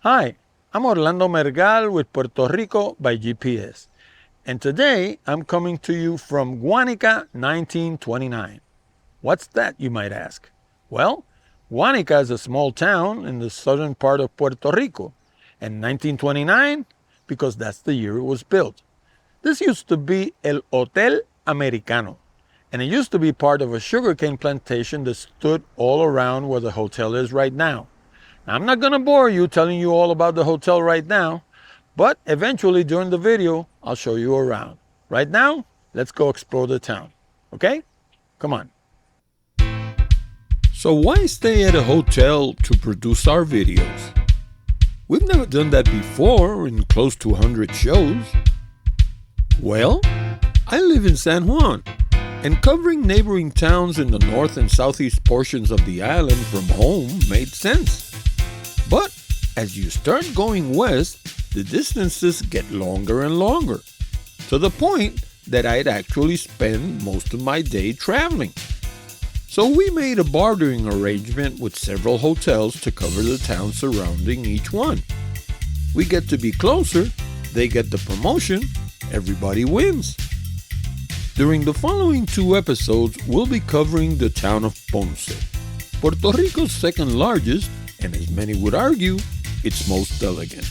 Hi, I'm Orlando Mergal with Puerto Rico by GPS, and today I'm coming to you from Guánica 1929. What's that, you might ask? Well, Guánica is a small town in the southern part of Puerto Rico, and 1929 because that's the year it was built. This used to be El Hotel Americano, and it used to be part of a sugarcane plantation that stood all around where the hotel is right now. Now, I'm not going to bore you telling you all about the hotel right now, but eventually during the video, I'll show you around. Right now, let's go explore the town. Okay? Come on. So why stay at a hotel to produce our videos? We've never done that before in close to 100 shows. Well, I live in San Juan, and covering neighboring towns in the north and southeast portions of the island from home made sense. But as you start going west, the distances get longer and longer, to the point that I'd actually spend most of my day traveling. So we made a bartering arrangement with several hotels to cover the town surrounding each one. We get to be closer, they get the promotion, everybody wins. During the following 2 episodes, we'll be covering the town of Ponce, Puerto Rico's second largest, and as many would argue, its most elegant.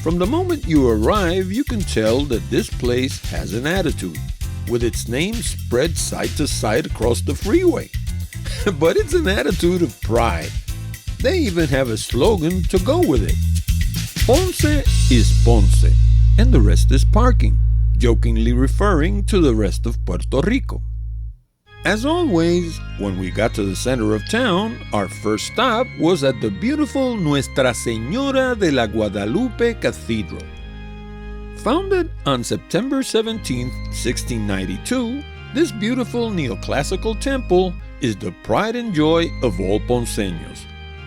From the moment you arrive, you can tell that this place has an attitude, with its name spread side to side across the freeway. But it's an attitude of pride. They even have a slogan to go with it. Ponce is Ponce, and the rest is parking, jokingly referring to the rest of Puerto Rico. As always, when we got to the center of town, our first stop was at the beautiful Nuestra Señora de la Guadalupe Cathedral. Founded on September 17, 1692, this beautiful neoclassical temple is the pride and joy of all Ponceños,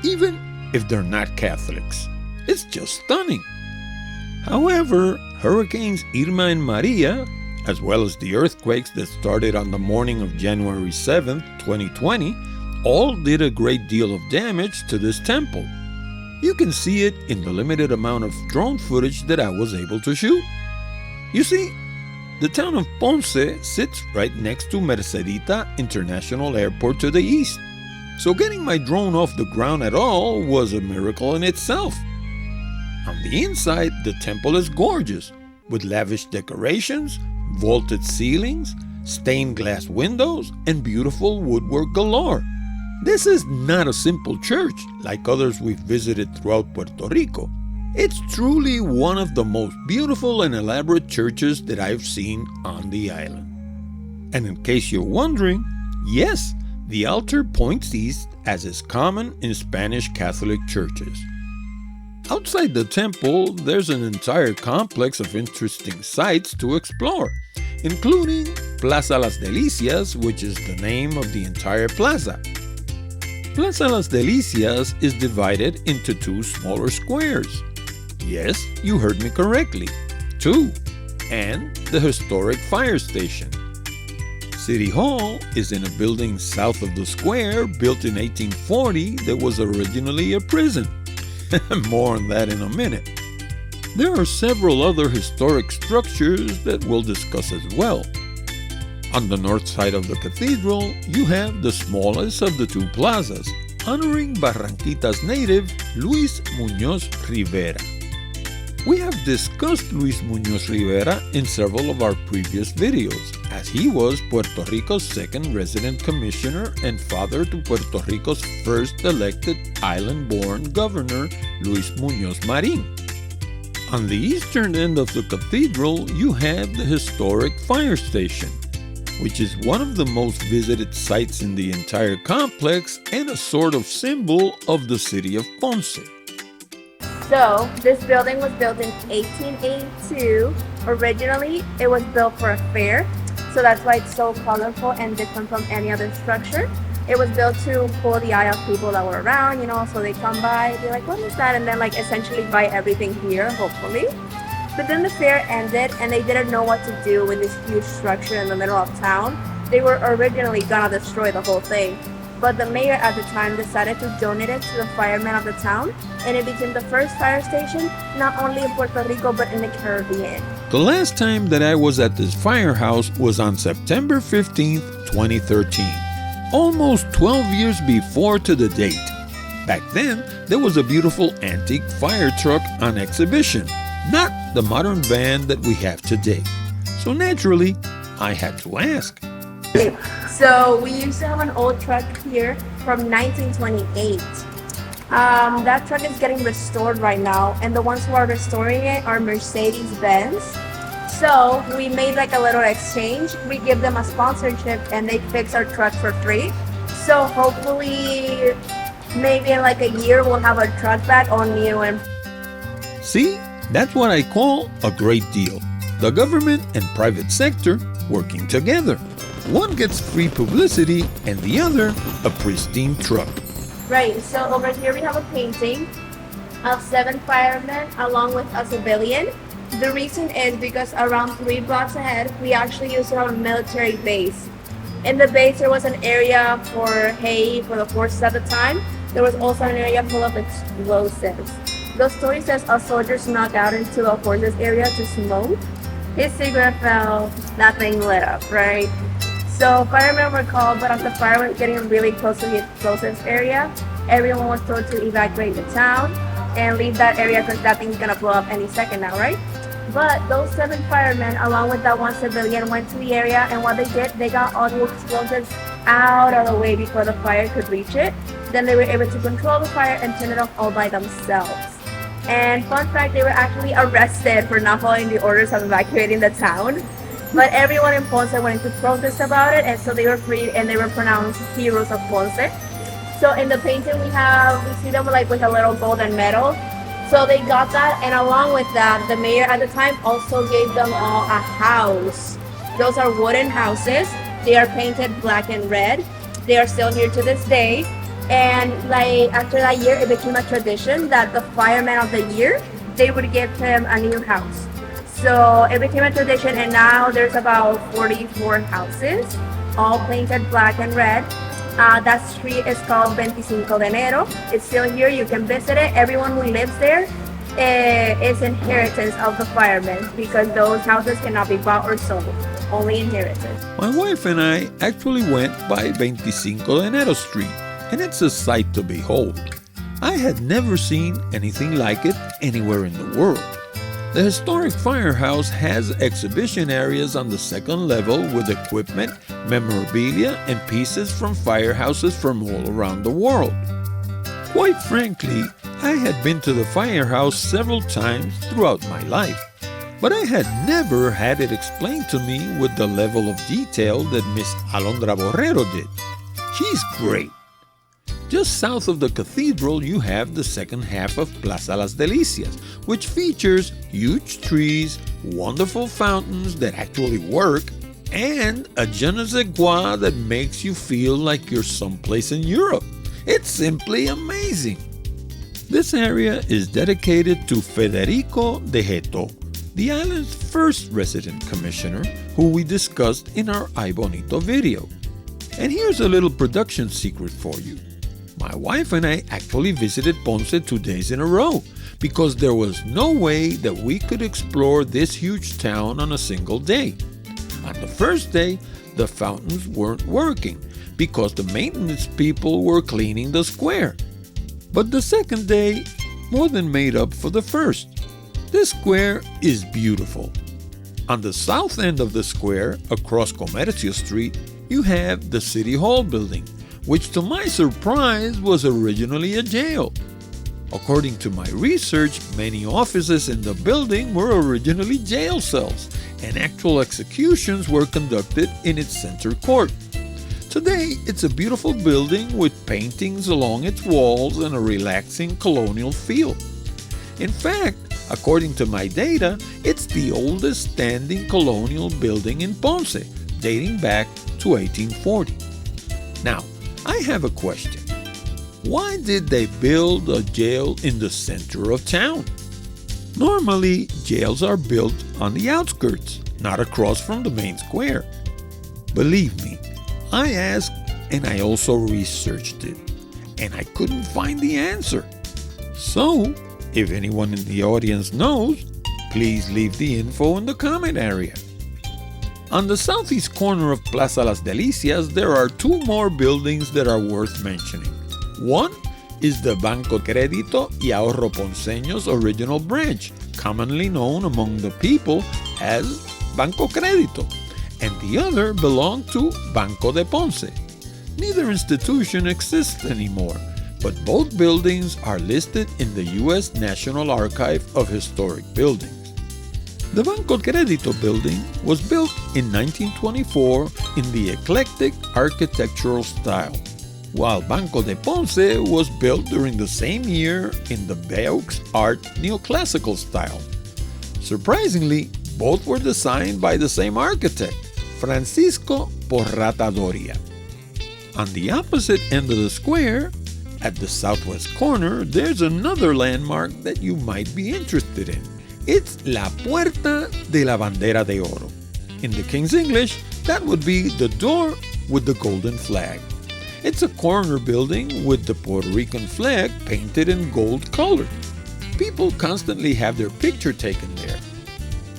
even if they're not Catholics. It's just stunning. However, Hurricanes Irma and Maria, as well as the earthquakes that started on the morning of January 7, 2020, all did a great deal of damage to this temple. You can see it in the limited amount of drone footage that I was able to shoot. You see, the town of Ponce sits right next to Mercedita International Airport to the east, so getting my drone off the ground at all was a miracle in itself. On the inside, the temple is gorgeous, with lavish decorations, vaulted ceilings, stained glass windows, and beautiful woodwork galore. This is not a simple church like others we've visited throughout Puerto Rico. It's truly one of the most beautiful and elaborate churches that I've seen on the island. And in case you're wondering, yes, the altar points east as is common in Spanish Catholic churches. Outside the temple, there's an entire complex of interesting sites to explore, including Plaza Las Delicias, which is the name of the entire plaza. Plaza Las Delicias is divided into 2 smaller squares. Yes, you heard me correctly, 2, and the historic fire station. City Hall is in a building south of the square built in 1840 that was originally a prison. More on that in a minute. There are several other historic structures that we'll discuss as well. On the north side of the cathedral, you have the smallest of the 2 plazas, honoring Barranquita's native Luis Muñoz Rivera. We have discussed Luis Muñoz Rivera in several of our previous videos, as he was Puerto Rico's second resident commissioner and father to Puerto Rico's first elected island-born governor, Luis Muñoz Marin. On the eastern end of the cathedral, you have the historic fire station, which is one of the most visited sites in the entire complex and a sort of symbol of the city of Ponce. So, this building was built in 1882. Originally, it was built for a fair, so that's why it's so colorful and different from any other structure. It was built to pull the eye of people that were around, so they come by, be like, what is that? And then essentially buy everything here, hopefully. But then the fair ended and they didn't know what to do with this huge structure in the middle of town. They were originally gonna destroy the whole thing. but the mayor at the time decided to donate it to the firemen of the town, and it became the first fire station not only in Puerto Rico but in the Caribbean. The last time that I was at this firehouse was on September 15th, 2013, almost 12 years before to the date. Back then, there was a beautiful antique fire truck on exhibition, not the modern van that we have today. So naturally, I had to ask. So we used to have an old truck here from 1928. That truck is getting restored right now, and the ones who are restoring it are Mercedes-Benz. So we made like a little exchange. We give them a sponsorship and they fix our truck for free. So hopefully maybe in like a year we'll have our truck back all new. And See, that's what I call a great deal. The government and private sector working together. One gets free publicity and the other a pristine truck. right, so over here we have a painting of 7 firemen along with a civilian. The reason is because around 3 blocks ahead, we actually used to have a military base. In the base, there was an area for hay for the forces at the time. There was also an area full of explosives. The story says a soldier snuck out into the horses area to smoke. His cigarette fell, that thing lit up, right? So firemen were called, but as the fire was getting really close to the explosives area, everyone was told to evacuate the town and leave that area because that thing's gonna blow up any second now, right? But those 7 firemen, along with that 1 civilian, went to the area, and what they did, they got all the explosives out of the way before the fire could reach it. Then they were able to control the fire and turn it off all by themselves. And fun fact, they were actually arrested for not following the orders of evacuating the town. But everyone in Ponce went to protest about it, and so they were freed and they were pronounced heroes of Ponce. So in the painting we see them like with a little golden medal. So they got that, and along with that, the mayor at the time also gave them all a house. Those are wooden houses. They are painted black and red. They are still here to this day. And like after that year, it became a tradition that the fireman of the year, they would give him a new house. So it became a tradition, and now there's about 44 houses, all painted black and red. That street is called 25 de Enero. It's still here. You can visit it. Everyone who lives there is inheritance of the firemen because those houses cannot be bought or sold. Only inheritance. My wife and I actually went by 25 de Enero Street, and it's a sight to behold. I had never seen anything like it anywhere in the world. The historic firehouse has exhibition areas on the 2nd level with equipment, memorabilia, and pieces from firehouses from all around the world. Quite frankly, I had been to the firehouse several times throughout my life, but I had never had it explained to me with the level of detail that Miss Alondra Borrero did. She's great. Just south of the cathedral, you have the second half of Plaza Las Delicias, which features huge trees, wonderful fountains that actually work, and a je ne sais quoi that makes you feel like you're someplace in Europe. It's simply amazing. This area is dedicated to Federico Degetau, the island's first resident commissioner, who we discussed in our Ay Bonito video. And here's a little production secret for you. My wife and I actually visited Ponce 2 days in a row because there was no way that we could explore this huge town on a single day. On the first day, the fountains weren't working because the maintenance people were cleaning the square. But the second day more than made up for the first. This square is beautiful. On the south end of the square, across Comercio Street, you have the City Hall building, which to my surprise was originally a jail. According to my research, many offices in the building were originally jail cells, and actual executions were conducted in its center court. Today, it's a beautiful building with paintings along its walls and a relaxing colonial feel. In fact, according to my data, it's the oldest standing colonial building in Ponce, dating back to 1840. Now, I have a question. Why did they build a jail in the center of town? Normally, jails are built on the outskirts, not across from the main square. Believe me, I asked and I also researched it, and I couldn't find the answer. So, if anyone in the audience knows, please leave the info in the comment area. On the southeast corner of Plaza Las Delicias, there are two more buildings that are worth mentioning. One is the Banco Crédito y Ahorro Ponceño's original branch, commonly known among the people as Banco Crédito, and the other belonged to Banco de Ponce. Neither institution exists anymore, but both buildings are listed in the U.S. National Archive of Historic Buildings. The Banco Crédito building was built in 1924 in the eclectic architectural style, while Banco de Ponce was built during the same year in the Beaux Art neoclassical style. Surprisingly, both were designed by the same architect, Francisco Porrata Doria. On the opposite end of the square, at the southwest corner, there's another landmark that you might be interested in. It's La Puerta de la Bandera de Oro. In the King's English, that would be the door with the golden flag. It's a corner building with the Puerto Rican flag painted in gold color. People constantly have their picture taken there.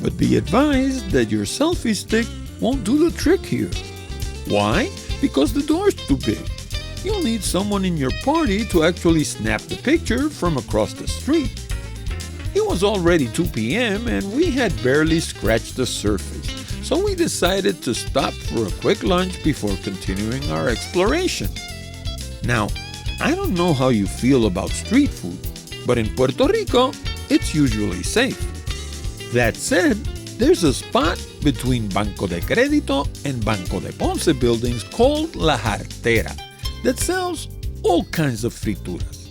But be advised that your selfie stick won't do the trick here. Why? Because the door's too big. You'll need someone in your party to actually snap the picture from across the street. It was already 2 p.m. and we had barely scratched the surface, so we decided to stop for a quick lunch before continuing our exploration. Now, I don't know how you feel about street food, but in Puerto Rico, it's usually safe. That said, there's a spot between Banco de Crédito and Banco de Ponce buildings called La Jartera that sells all kinds of frituras.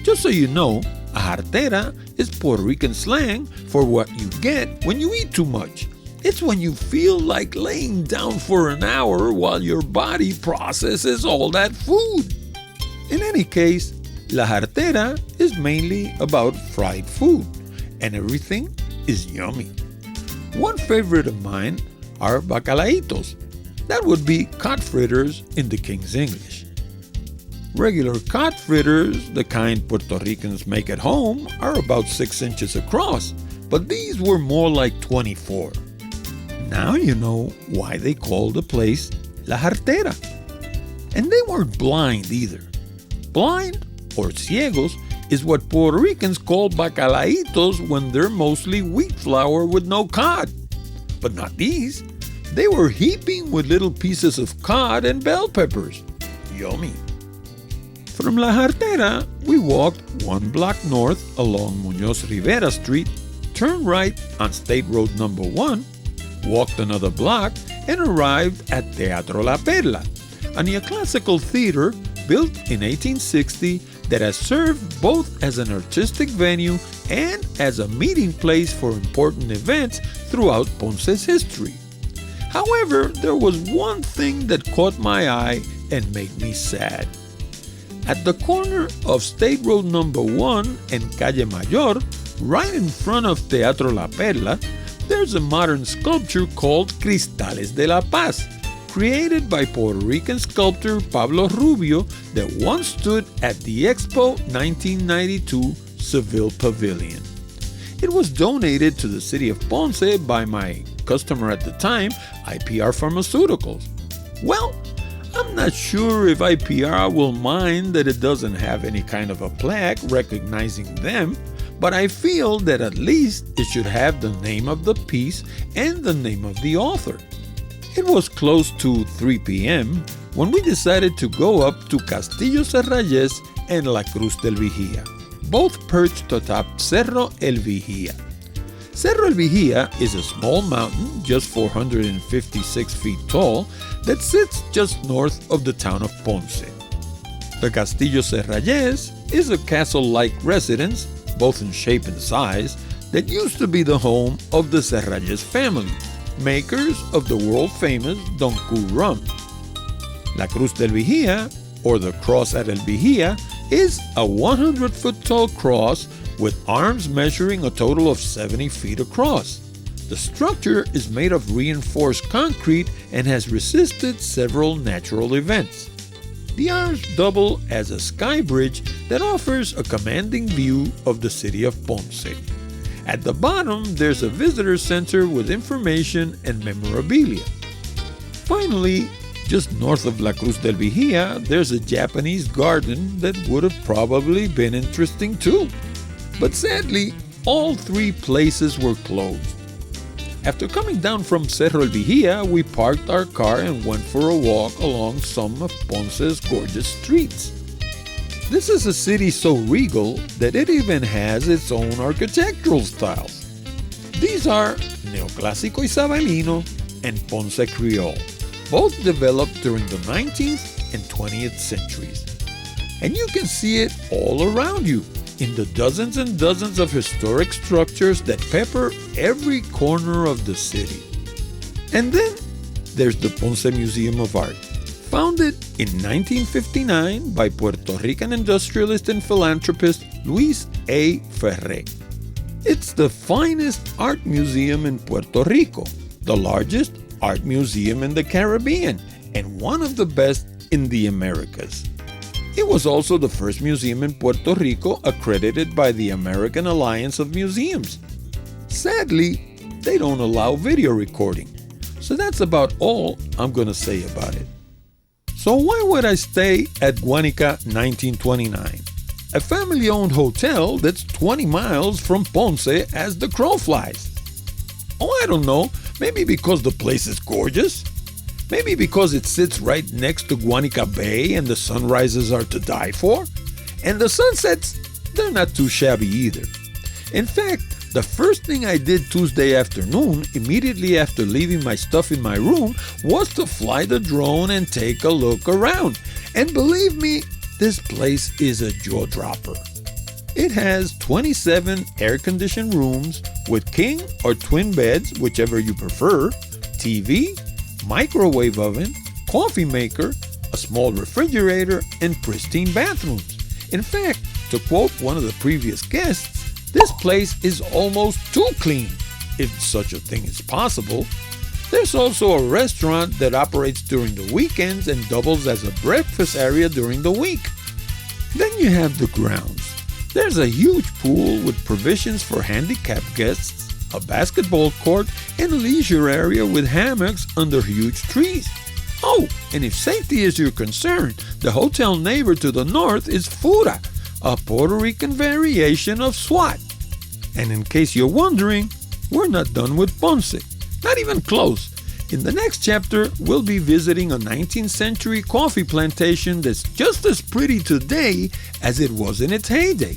Just so you know, a jartera is Puerto Rican slang for what you get when you eat too much. It's when you feel like laying down for an hour while your body processes all that food. In any case, La Jartera is mainly about fried food, and everything is yummy. One favorite of mine are bacalaitos. That would be cod fritters in the King's English. Regular cod fritters, the kind Puerto Ricans make at home, are about 6 inches across, but these were more like 24. Now you know why they called the place La Jartera. And they weren't blind either. Blind, or ciegos, is what Puerto Ricans call bacalaitos when they're mostly wheat flour with no cod. But not these. They were heaping with little pieces of cod and bell peppers. Yummy. From La Jartera, we walked 1 block north along Muñoz Rivera Street, turned right on State Road number 1, walked another block, and arrived at Teatro La Perla, a neoclassical theater built in 1860 that has served both as an artistic venue and as a meeting place for important events throughout Ponce's history. However, there was one thing that caught my eye and made me sad. At the corner of State Road number 1 and Calle Mayor, right in front of Teatro La Perla, there's a modern sculpture called Cristales de la Paz, created by Puerto Rican sculptor Pablo Rubio that once stood at the Expo 1992 Seville Pavilion. It was donated to the city of Ponce by my customer at the time, IPR Pharmaceuticals. Well, I'm not sure if IPR will mind that it doesn't have any kind of a plaque recognizing them, but I feel that at least it should have the name of the piece and the name of the author. It was close to 3 p.m. when we decided to go up to Castillo Serrallés and La Cruz del Vigía, both perched atop Cerro El Vigía. Cerro El Vigía is a small mountain just 456 feet tall that sits just north of the town of Ponce. The Castillo Serrallés is a castle-like residence, both in shape and size, that used to be the home of the Serrallés family, makers of the world-famous Don Q rum. La Cruz del Vigía, or the cross at El Vigía, is a 100-foot-tall cross with arms measuring a total of 70 feet across. The structure is made of reinforced concrete and has resisted several natural events. The arms double as a sky bridge that offers a commanding view of the city of Ponce. At the bottom, there's a visitor center with information and memorabilia. Finally, just north of La Cruz del Vigía, there's a Japanese garden that would have probably been interesting too. But sadly, all three places were closed. After coming down from Cerro El Vigía, we parked our car and went for a walk along some of Ponce's gorgeous streets. This is a city so regal that it even has its own architectural styles. These are Neoclásico Isabelino and Ponce Creole, both developed during the 19th and 20th centuries. And you can see it all around you, in the dozens and dozens of historic structures that pepper every corner of the city. And then there's the Ponce Museum of Art, founded in 1959 by Puerto Rican industrialist and philanthropist Luis A. Ferre. It's the finest art museum in Puerto Rico, the largest art museum in the Caribbean, and one of the best in the Americas. It was also the first museum in Puerto Rico accredited by the American Alliance of Museums. Sadly, they don't allow video recording, so that's about all I'm going to say about it. So why would I stay at Guánica 1929? A family-owned hotel that's 20 miles from Ponce as the crow flies. Oh, I don't know, maybe because the place is gorgeous? Maybe because it sits right next to Guánica Bay and the sunrises are to die for? And the sunsets, they're not too shabby either. In fact, the first thing I did Tuesday afternoon, immediately after leaving my stuff in my room, was to fly the drone and take a look around. And believe me, this place is a jaw-dropper. It has 27 air-conditioned rooms with king or twin beds, whichever you prefer, TV, microwave oven, coffee maker, a small refrigerator, and pristine bathrooms. In fact, to quote one of the previous guests, this place is almost too clean, if such a thing is possible. There's also a restaurant that operates during the weekends and doubles as a breakfast area during the week. Then you have the grounds. There's a huge pool with provisions for handicapped guests, a basketball court, and a leisure area with hammocks under huge trees. Oh, and if safety is your concern, the hotel neighbor to the north is Fura, a Puerto Rican variation of SWAT. And in case you're wondering, we're not done with Ponce. Not even close. In the next chapter, we'll be visiting a 19th century coffee plantation that's just as pretty today as it was in its heyday.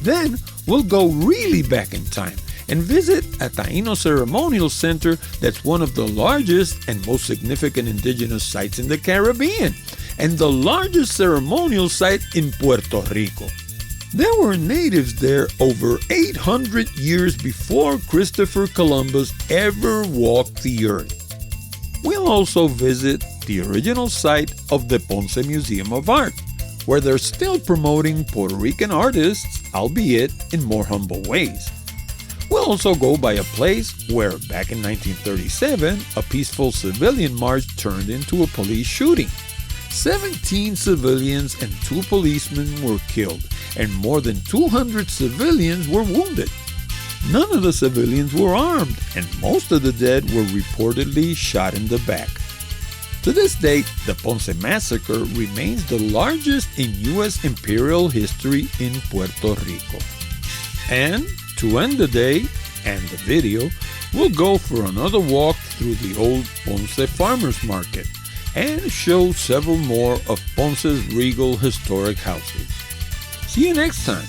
Then, we'll go really back in time and visit a Taíno ceremonial center that's one of the largest and most significant indigenous sites in the Caribbean, and the largest ceremonial site in Puerto Rico. There were natives there over 800 years before Christopher Columbus ever walked the earth. We'll also visit the original site of the Ponce Museum of Art, where they're still promoting Puerto Rican artists, albeit in more humble ways. We'll also go by a place where, back in 1937, a peaceful civilian march turned into a police shooting. 17 civilians and 2 policemen were killed, and more than 200 civilians were wounded. None of the civilians were armed, and most of the dead were reportedly shot in the back. To this date, the Ponce Massacre remains the largest in U.S. imperial history in Puerto Rico. And to end the day and the video, we'll go for another walk through the old Ponce Farmers Market and show several more of Ponce's regal historic houses. See you next time.